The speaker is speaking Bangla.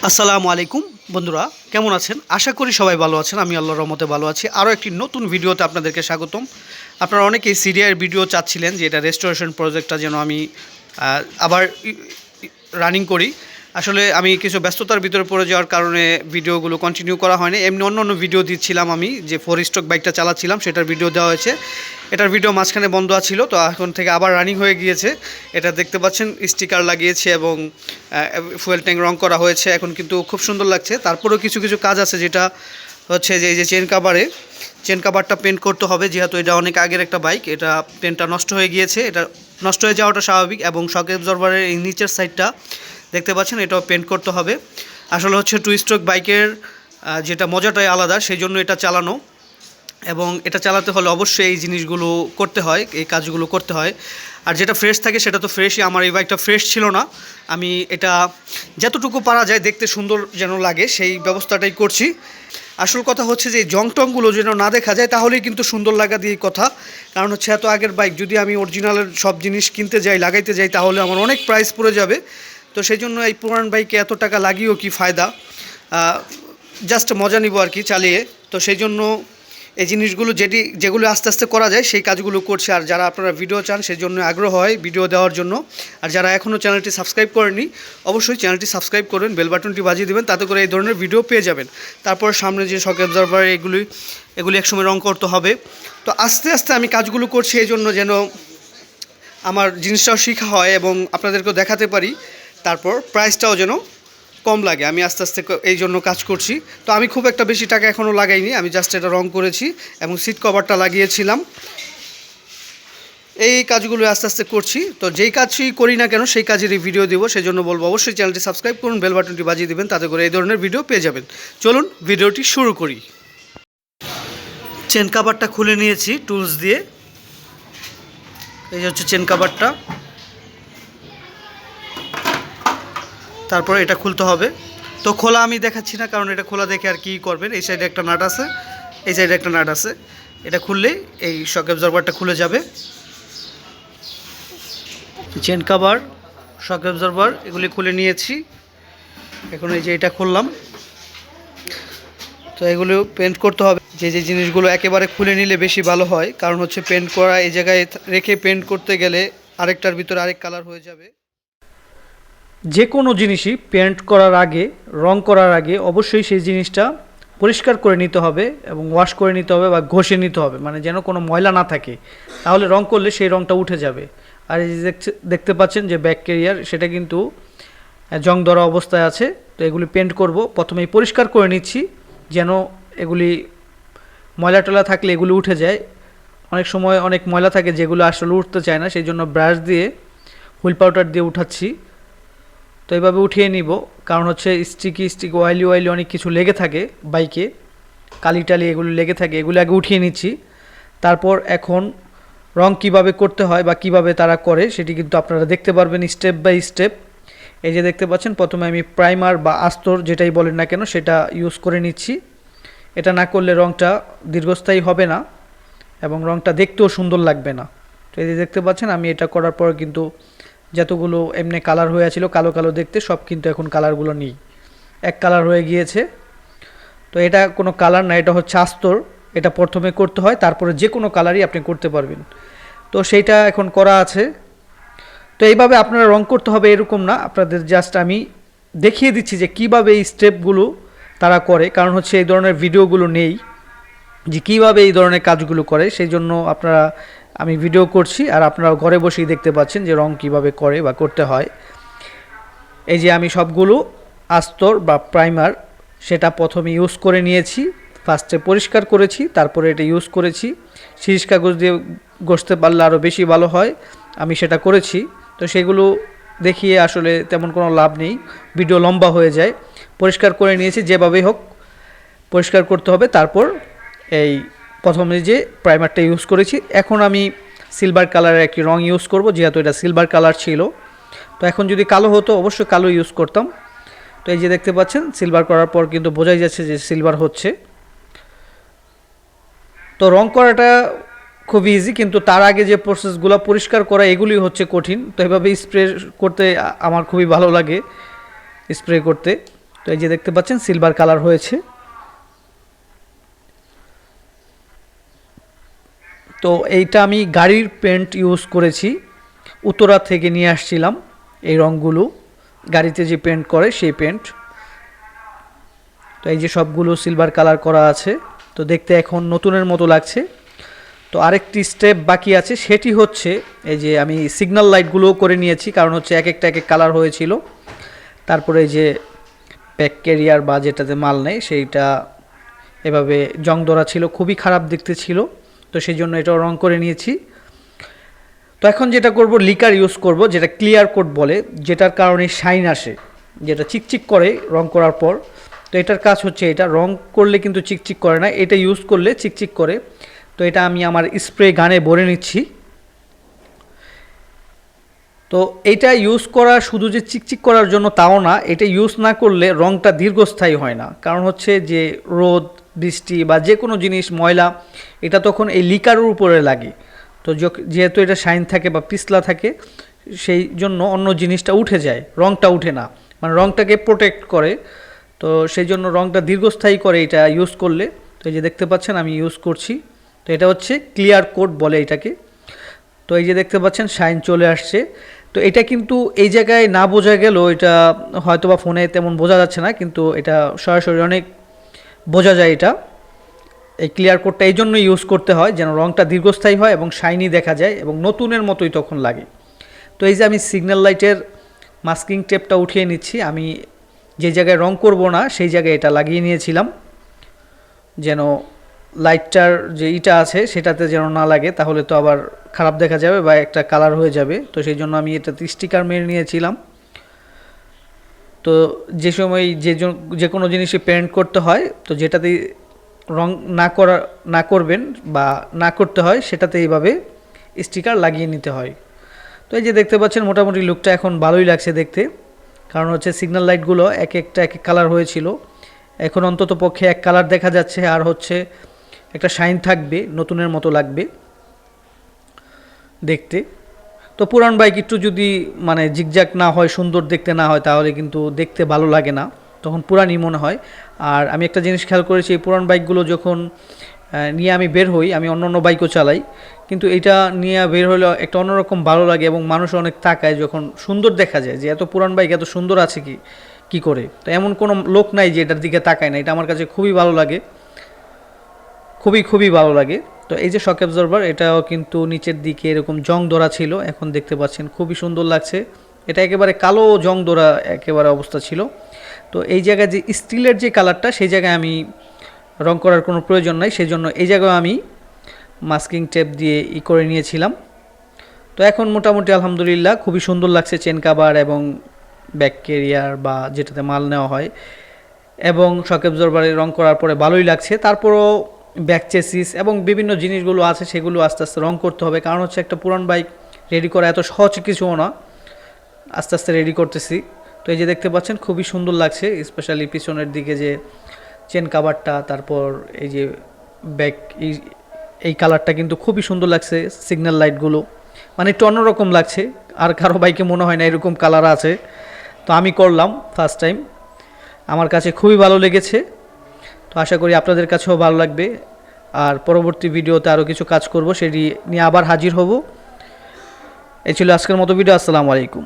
আসসালামু আলাইকুম বন্ধুরা, কেমন আছেন? আশা করি সবাই ভালো আছেন। আমি আল্লাহর রহমতে ভালো আছি। আরও একটি নতুন ভিডিওতে আপনাদেরকে স্বাগতম। আপনারা অনেকেই সিডিআইয়ের ভিডিও চাচ্ছিলেন যে এটা রেস্টোরেশন প্রজেক্টটা যেন আমি আবার রানিং করি। আসলে আমি কিছু ব্যস্ততার ভিতরে পড়ে যাওয়ার কারণে ভিডিওগুলো কন্টিনিউ করা হয়নি। এমনি অন্য ভিডিও দিচ্ছিলাম, আমি যে 4 স্ট্রোক বাইকটা চালাচ্ছিলাম সেটার ভিডিও দেওয়া হয়েছে। এটার ভিডিও মাঝখানে বন্ধ ছিল, তো এখন থেকে আবার রানিং হয়ে গিয়েছে। এটা দেখতে পাচ্ছেন, স্টিকার লাগিয়েছে এবং ফুয়েল ট্যাঙ্ক রং করা হয়েছে। এখন কিন্তু খুব সুন্দর লাগছে। তারপরেও কিছু কাজ আছে, যেটা হচ্ছে যে এই যে চেন কাভারটা পেন্ট করতে হবে। যেহেতু এটা অনেক আগের একটা বাইক, এটা পেন্টটা নষ্ট হয়ে গিয়েছে। এটা নষ্ট হয়ে যাওয়াটা স্বাভাবিক। এবং শক অ্যাবজর্ভারের এই নিচের সাইডটা দেখতে পাচ্ছেন, এটাও পেন্ট করতে হবে। আসলে হচ্ছে 2 স্ট্রোক বাইকের যেটা মজাটাই আলাদা, সেই জন্য এটা চালানো। এবং এটা চালাতে হলে অবশ্যই এই জিনিসগুলো করতে হয়, এই কাজগুলো করতে হয়। আর যেটা ফ্রেশ থাকে সেটা তো ফ্রেশই। আমার এই বাইকটা ফ্রেশ ছিল না। আমি এটা যতটুকু পারা যায় দেখতে সুন্দর যেন লাগে সেই ব্যবস্থাটাই করছি। আসল কথা হচ্ছে যে জং টংগুলো যেন না দেখা যায়, তাহলেই কিন্তু সুন্দর লাগা দিয়ে কথা। কারণ হচ্ছে এত আগের বাইক, যদি আমি অরিজিনালের সব জিনিস কিনতে যাই, লাগাইতে যাই, তাহলে আমার অনেক প্রাইস পড়ে যাবে। তো সেই জন্য এই পুরান বাইকে এত টাকা লাগিয়েও কি ফায়দা, জাস্ট মজা নিব আর কি চালিয়ে। তো সেই জন্য এই জিনিসগুলো যেগুলো আস্তে আস্তে করা যায় সেই কাজগুলো করছে। আর যারা আপনারা ভিডিও চান, সেই জন্য আগ্রহ হয় ভিডিও দেওয়ার জন্য। আর যারা এখনও চ্যানেলটি সাবস্ক্রাইব করেনি, অবশ্যই চ্যানেলটি সাবস্ক্রাইব করবেন, বেল বাটনটি বাজিয়ে দেবেন, তাতে করে এই ধরনের ভিডিও পেয়ে যাবেন। তারপর সামনে যে শক অ্যাবজর্ভার, এগুলি একসময় রং করতে হবে। তো আস্তে আস্তে আমি কাজগুলো করছি এই জন্য যেন আমার জিনিসটাও শেখা হয় এবং আপনাদেরকেও দেখাতে পারি। তারপর প্রাইসটাও যেন কম লাগে। আমি আস্তে আস্তে এই জন্য কাজ করছি। তো আমি খুব একটা বেশি টাকা এখনও লাগাইনি, আমি জাস্ট এটা রং করেছি এবং সিট কভারটা লাগিয়েছিলাম। এই কাজগুলো আস্তে আস্তে করছি। তো যেই কাজই করি না কেন সেই কাজেরই ভিডিও দেবো। সেই জন্য বলবো অবশ্যই চ্যানেলটি সাবস্ক্রাইব করুন, বেল বাটনটি বাজিয়ে দেবেন, তাতে করে এই ধরনের ভিডিও পেয়ে যাবেন। চলুন ভিডিওটি শুরু করি। চেন কাভারটা খুলে নিয়েছি টুলস দিয়ে। এই যে হচ্ছে চেন কাভারটা। তারপর এটা খুলতে হবে। তো খোলা আমি দেখাচ্ছি না, কারণ এটা খোলা দেখে আর কি করবেন। এই সাইডে একটা নাট আছে, এই সাইডে একটা নাট আছে। এটা খুললেই এই শক অ্যাবজর্ভারটা খুলে যাবে। চেন কাভার, শক অ্যাবজর্ভার এগুলি খুলে নিয়েছি। এখন এই যে এটা খুললাম। তো এগুলো পেন্ট করতে হবে। যে জিনিসগুলো একেবারে খুলে নিলে বেশি ভালো হয়, কারণ হচ্ছে পেন্ট করা এই জায়গায় রেখে পেন্ট করতে গেলে আরেকটার ভিতরে আরেক কালার হয়ে যাবে। যে কোনো জিনিসই পেন্ট করার আগে, রং করার আগে অবশ্যই সেই জিনিসটা পরিষ্কার করে নিতে হবে এবং ওয়াশ করে নিতে হবে বা ঘষে নিতে হবে, মানে যেন কোনো ময়লা না থাকে। তাহলে রং করলে সেই রংটা উঠে যাবে। আর এই যে দেখতে পাচ্ছেন যে ব্যাক ক্যারিয়ার, সেটা কিন্তু জং ধরা অবস্থায় আছে। তো এগুলি পেন্ট করব। প্রথমেই পরিষ্কার করে নিচ্ছি, যেন এগুলি ময়লা টলা থাকলে এগুলি উঠে যায়। অনেক সময় অনেক ময়লা থাকে যেগুলো আসলে উঠতে চায় না, সেই জন্য ব্রাশ দিয়ে, হুইল পাউডার দিয়ে উঠাচ্ছি। তো এইভাবে উঠিয়ে নিব, কারণ হচ্ছে স্টিকি অয়েলি অনেক কিছু লেগে থাকে বাইকে, কালি টালি এগুলো লেগে থাকে। এগুলো আগে উঠিয়ে নিচ্ছি। তারপর এখন রং কিভাবে করতে হয় বা কিভাবে তারা করে সেটি কিন্তু আপনারা দেখতে পারবেন স্টেপ বাই স্টেপ। এই যে দেখতে পাচ্ছেন, প্রথমে আমি প্রাইমার বা আস্তর যেটাই বলেন না কেন সেটা ইউজ করে নিচ্ছি। এটা না করলে রংটা দীর্ঘস্থায়ী হবে না এবং রংটা দেখতেও সুন্দর লাগবে না। তো এই যে দেখতে পাচ্ছেন, আমি এটা করার পর কিন্তু যতগুলো এমনি কালার হয়ে আছিল কালো কালো দেখতে, সব কিন্তু এখন কালারগুলো নেই, এক কালার হয়ে গিয়েছে। তো এটা কোনো কালার না, এটা হচ্ছে আস্তর। এটা প্রথমে করতে হয়, তারপরে যে কোনো কালারই আপনি করতে পারবেন। তো সেইটা এখন করা আছে। তো এইভাবে আপনারা রং করতে হবে এরকম না, আপনাদের জাস্ট আমি দেখিয়ে দিচ্ছি যে কিভাবে এই স্টেপগুলো তারা করে। কারণ হচ্ছে এই ধরনের ভিডিওগুলো নেই যে কিভাবে এই ধরনের কাজগুলো করে, সেই জন্য আমি ভিডিও করছি আর আপনারা ঘরে বসেই দেখতে পাচ্ছেন যে রং কিভাবে করে বা করতে হয়। এই যে আমি সবগুলো আস্তর বা প্রাইমার সেটা প্রথমে ইউজ করে নিয়েছি। ফার্স্টে পরিষ্কার করেছি, তারপরে এটা ইউজ করেছি। শিরিষ কাগজ দিয়ে ঘষতে পারলে আরও বেশি ভালো হয়, আমি সেটা করেছি। তো সেগুলো দেখিয়ে আসলে তেমন কোনো লাভ নেই, ভিডিও লম্বা হয়ে যায়। পরিষ্কার করে নিয়েছি, যেভাবেই হোক পরিষ্কার করতে হবে। তারপর এই প্রথমে যে প্রাইমারটা ইউজ করেছি, এখন আমি সিলভার কালারের একটি রং ইউজ করব, যেহেতু এটা সিলভার কালার ছিল। তো এখন যদি কালো হতো অবশ্যই কালো ইউজ করতাম। তো এই যে দেখতে পাচ্ছেন, সিলভার করার পর কিন্তু বোঝাই যাচ্ছে যে সিলভার হচ্ছে। তো রং করাটা খুব ইজি, কিন্তু তার আগে যে প্রসেসগুলো পরিষ্কার করা এগুলি হচ্ছে কঠিন। তো এভাবে স্প্রে করতে আমার খুবই ভালো লাগে, স্প্রে করতে। তো এই যে দেখতে পাচ্ছেন সিলভার কালার হয়েছে। তো এইটা আমি গাড়ির পেন্ট ইউজ করেছি, উত্তরা থেকে নিয়ে আসছিলাম এই রঙগুলো, গাড়িতে যে পেন্ট করে সেই পেন্ট। তো এই যে সবগুলো সিলভার কালার করা আছে, তো দেখতে এখন নতুনের মতো লাগছে। তো আরেকটি স্টেপ বাকি আছে, সেটি হচ্ছে এই যে আমি সিগন্যাল লাইটগুলোও করে নিয়েছি, কারণ হচ্ছে এক একটা এক এক কালার হয়েছিল। তারপরে এই যে ব্যাক ক্যারিয়ার বা যেটাতে মাল নেই সেইটা এভাবে জং ধরা ছিল, খুবই খারাপ দেখতে ছিল, তো সেই জন্য এটাও রং করে নিয়েছি। তো এখন যেটা করব, লিকার ইউজ করব, যেটা ক্লিয়ার কোট বলে, যেটার কারণে শাইন আসে, যেটা চিকচিক করে রং করার পর। তো এটার কাজ হচ্ছে, এটা রং করলে কিন্তু চিকচিক করে না, এটা ইউজ করলে চিকচিক করে। তো এটা আমি আমার স্প্রে গানে ভরে নিচ্ছি। তো এটা ইউজ করা শুধু যে চিকচিক করার জন্য তাও না, এটা ইউজ না করলে রংটা দীর্ঘস্থায়ী হয় না। কারণ হচ্ছে যে রোদ বৃষ্টি বা যে কোনো জিনিস ময়লা, এটা তখন এই লিকারের উপরে লাগে। তো যেহেতু এটা শাইন থাকে বা পিছলা থাকে, সেই জন্য অন্য জিনিসটা উঠে যায়, রংটা উঠে না, মানে রংটাকে প্রোটেক্ট করে। তো সেই জন্য রংটা দীর্ঘস্থায়ী করে এটা ইউজ করলে। তো এই যে দেখতে পাচ্ছেন আমি ইউজ করছি। তো এটা হচ্ছে ক্লিয়ার কোট বলে এটাকে। তো এই যে দেখতে পাচ্ছেন শাইন চলে আসছে। তো এটা কিন্তু এই জায়গায় না বোঝা গেল, এটা হয়তো বা ফোনে তেমন বোঝা যাচ্ছে না, কিন্তু এটা সরাসরি অনেক বোঝা যায়। এটা এই ক্লিয়ার কোটটা এই জন্য ইউজ করতে হয়, যেন রংটা দীর্ঘস্থায়ী হয় এবং শাইনি দেখা যায় এবং নতুনের মতোই তখন লাগে। তো এই যে আমি সিগন্যাল লাইটের মাস্কিং টেপটা উঠিয়ে নিচ্ছি, আমি যে জায়গায় রং করব না সেই জায়গায় এটা লাগিয়ে নিয়েছিলাম, যেন লাইটটার যে ইটা আছে সেটাতে যেন না লাগে, তাহলে তো আবার খারাপ দেখা যাবে বা একটা কালার হয়ে যাবে। তো সেই জন্য আমি এটাতে স্টিকার মেরে নিয়েছিলাম। তো যে সময় যে কোনো জিনিসে পেন্ট করতে হয়, তো যেটাতে রং না করবেন বা না করতে হয় সেটাতে এইভাবে স্টিকার লাগিয়ে নিতে হয়। তো এই যে দেখতে পাচ্ছেন মোটামুটি লুকটা এখন ভালোই লাগছে দেখতে, কারণ হচ্ছে সিগন্যাল লাইটগুলো এক একটা এক এক কালার হয়েছিল, এখন অন্তত পক্ষে এক কালার দেখা যাচ্ছে, আর হচ্ছে একটা শাইন থাকবে, নতুনের মতো লাগবে দেখতে। তো পুরান বাইক একটু যদি মানে জিগজ্যাগ না হয়, সুন্দর দেখতে না হয়, তাহলে কিন্তু দেখতে ভালো লাগে না, তখন পুরানই মনে হয়। আর আমি একটা জিনিস খেয়াল করেছি, এই পুরান বাইকগুলো যখন নিয়ে আমি বের হই, আমি অন্য অন্য বাইকও চালাই, কিন্তু এটা নিয়ে বের হলে একটা অন্যরকম ভালো লাগে এবং মানুষ অনেক তাকায়, যখন সুন্দর দেখা যায় যে এত পুরান বাইক এত সুন্দর আছে কি করে। তো এমন কোনো লোক নাই যে এটার দিকে তাকায় না, এটা আমার কাছে খুবই ভালো লাগে, খুবই ভালো লাগে। তো এই যে শক অ্যাবজর্ভার, এটাও কিন্তু নিচের দিকে এরকম জং ধরা ছিল, এখন দেখতে পাচ্ছেন খুবই সুন্দর লাগছে। এটা একেবারে কালো জং ধরা একেবারে অবস্থা ছিল। তো এই জায়গায় যে স্টিলের যে কালারটা, সেই জায়গায় আমি রং করার কোনো প্রয়োজন নাই, সেই জন্য এই জায়গায় আমি মাস্কিং টেপ দিয়ে করে নিয়েছিলাম। তো এখন মোটামুটি আলহামদুলিল্লাহ খুবই সুন্দর লাগছে চেন কাভার এবং ব্যাক ক্যারিয়ার বা যেটাতে মাল নেওয়া হয়, এবং শক অ্যাবজর্ভারে রং করার পরে ভালোই লাগছে। তারপরও ব্যাক চেসিস এবং বিভিন্ন জিনিসগুলো আছে, সেগুলো আস্তে আস্তে রং করতে হবে, কারণ হচ্ছে একটা পুরান বাইক রেডি করা এত সহজ কিছুও না, আস্তে আস্তে রেডি করতেছি। তো এই যে দেখতে পাচ্ছেন খুবই সুন্দর লাগছে, স্পেশালি পিছনের দিকে যে চেন কাভারটা, তারপর এই যে ব্যাক এই কালারটা কিন্তু খুবই সুন্দর লাগছে, সিগন্যাল লাইটগুলো মানে একটু অন্যরকম লাগছে, আর কারো বাইকে মনে হয় না এরকম কালার আছে। তো আমি করলাম ফার্স্ট টাইম, আমার কাছে খুবই ভালো লেগেছে। তো আশা করি আপনাদের কাছেও ভালো লাগবে। আর পরবর্তী ভিডিওতে আরও কিছু কাজ করব, সেটি নিয়ে আবার হাজির হব। এই ছিল আজকের মতো ভিডিও। আসসালামু আলাইকুম।